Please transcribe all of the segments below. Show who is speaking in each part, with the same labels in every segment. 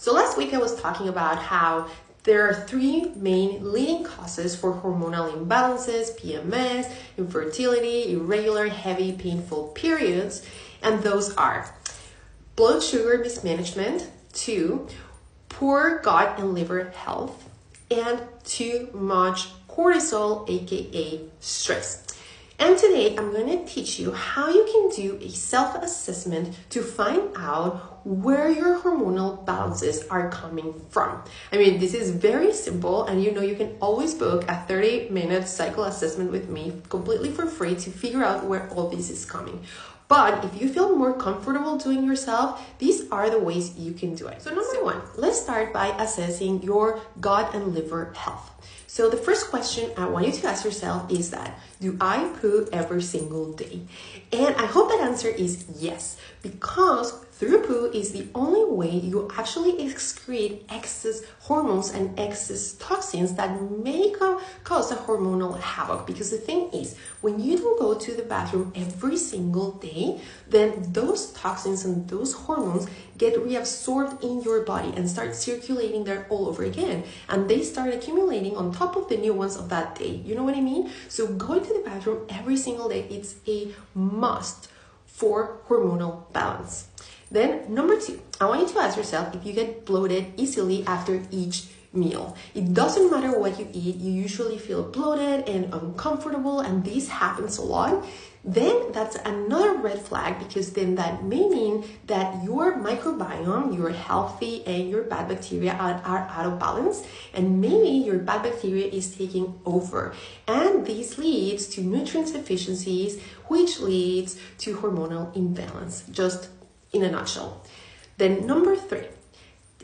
Speaker 1: So last week I was talking about how there are three main leading causes for hormonal imbalances: PMS, infertility, irregular, heavy, painful periods. And those are blood sugar mismanagement, 2, poor gut and liver health, and too much cortisol, aka stress. And today I'm going to teach you how you can do a self-assessment to find out where your hormonal balances are coming from. I mean, this is very simple, and you can always book a 30-minute cycle assessment with me completely for free to figure out where all this is coming. But if you feel more comfortable doing yourself, these are the ways you can do it. So number one, let's start by assessing your gut and liver health. So the first question I want you to ask yourself is that, do I poo every single day? And I hope that answer is yes, because through poo is the only way you actually excrete excess hormones and excess toxins that may cause a hormonal havoc. Because the thing is, when you don't go to the bathroom every single day, then those toxins and those hormones get reabsorbed in your body and start circulating there all over again. And they start accumulating on top of the new ones of that day. You know what I mean? So going to the bathroom every single day, it's a must for hormonal balance. Then number two, I want you to ask yourself if you get bloated easily after each meal. It doesn't matter what you eat, you usually feel bloated and uncomfortable, and this happens a lot. Then that's another red flag, because then that may mean that your microbiome, your healthy and your bad bacteria are out of balance, and maybe your bad bacteria is taking over. And this leads to nutrient deficiencies, which leads to hormonal imbalance, just in a nutshell. Then number three,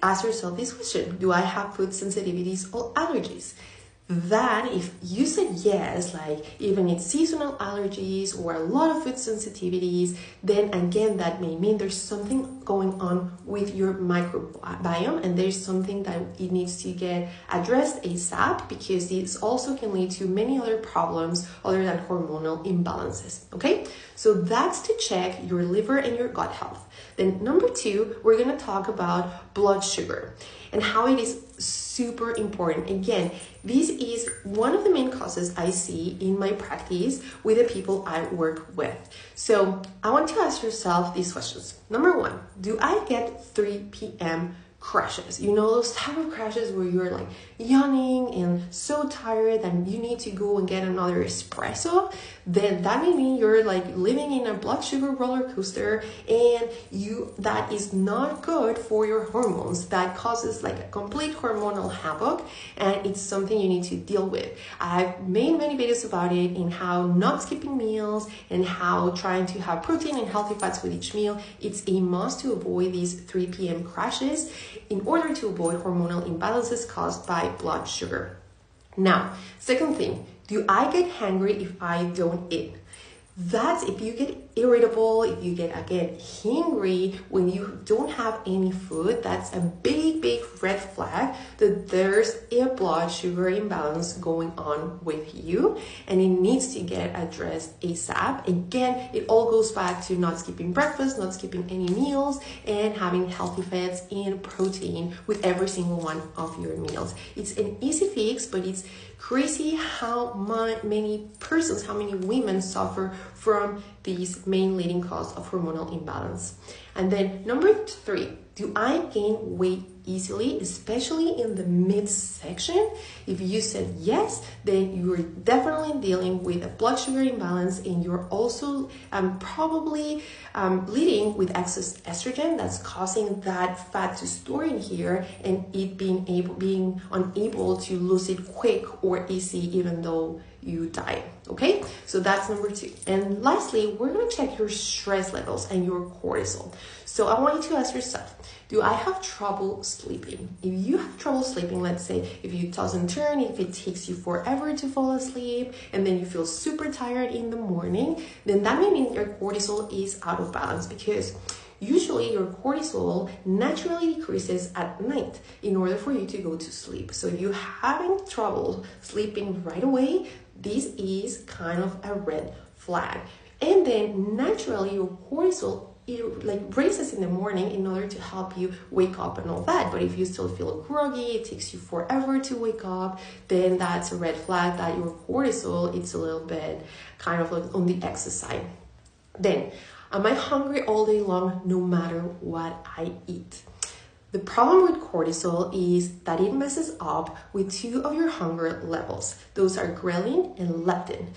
Speaker 1: ask yourself this question: do I have food sensitivities or allergies? That if you said yes, like even it's seasonal allergies or a lot of food sensitivities, then again, that may mean there's something going on with your microbiome, and there's something that it needs to get addressed ASAP, because this also can lead to many other problems other than hormonal imbalances. Okay, so that's to check your liver and your gut health. Then number two, we're going to talk about blood sugar and how it is super important. Again, this is one of the main causes I see in my practice with the people I work with. So I want to ask yourself these questions. Number one, do I get 3 p.m. crashes? You know, those type of crashes where you're like yawning and so tired that you need to go and get another espresso? Then that may mean you're like living in a blood sugar roller coaster, and that is not good for your hormones. That causes like a complete hormonal havoc, and it's something you need to deal with. I've made many videos about it, in how not skipping meals and how trying to have protein and healthy fats with each meal. It's a must to avoid these 3 p.m. crashes in order to avoid hormonal imbalances caused by blood sugar. Now, second thing, do I get hungry if I don't eat? That's if you get irritable, if you get, again, hungry when you don't have any food, that's a big, big red flag that there's a blood sugar imbalance going on with you, and it needs to get addressed ASAP. Again, it all goes back to not skipping breakfast, not skipping any meals, and having healthy fats and protein with every single one of your meals. It's an easy fix, but it's crazy how many women suffer from these main leading cause of hormonal imbalance. And then number three, do I gain weight easily, especially in the midsection? If you said yes, then you're definitely dealing with a blood sugar imbalance, and you're also probably leading with excess estrogen that's causing that fat to store in here, and it being unable to lose it quick or easy, even though you diet. Okay, so that's number two. And lastly, we're going to check your stress levels and your cortisol. So I want you to ask yourself, do I have trouble sleeping? If you have trouble sleeping, let's say if you toss and turn, if it takes you forever to fall asleep, and then you feel super tired in the morning, then that may mean your cortisol is out of balance, because usually your cortisol naturally decreases at night in order for you to go to sleep. So if you're having trouble sleeping right away, this is kind of a red flag. And then naturally your cortisol it like raises in the morning in order to help you wake up and all that. But if you still feel groggy, it takes you forever to wake up, then that's a red flag that your cortisol it's a little bit kind of like on the excess side. Then, am I hungry all day long no matter what I eat? The problem with cortisol is that it messes up with two of your hunger levels. Those are ghrelin and leptin.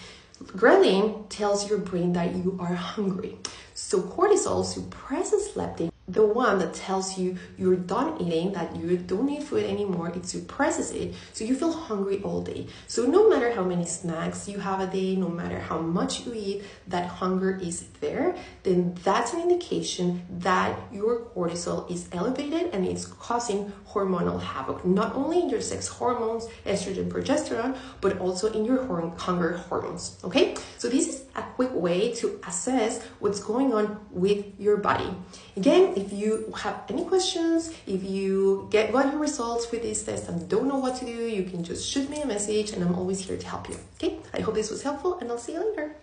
Speaker 1: Ghrelin tells your brain that you are hungry. So cortisol suppresses leptin, the one that tells you you're done eating, that you don't need food anymore. It suppresses it, so you feel hungry all day. So no matter how many snacks you have a day, no matter how much you eat, that hunger is there, then that's an indication that your cortisol is elevated and it's causing hormonal havoc, not only in your sex hormones, estrogen, progesterone, but also in your hunger hormones, okay? So this is a quick way to assess what's going on with your body. Again, if you have any questions, if you got your results with this test and don't know what to do, you can just shoot me a message and I'm always here to help you, okay? I hope this was helpful and I'll see you later.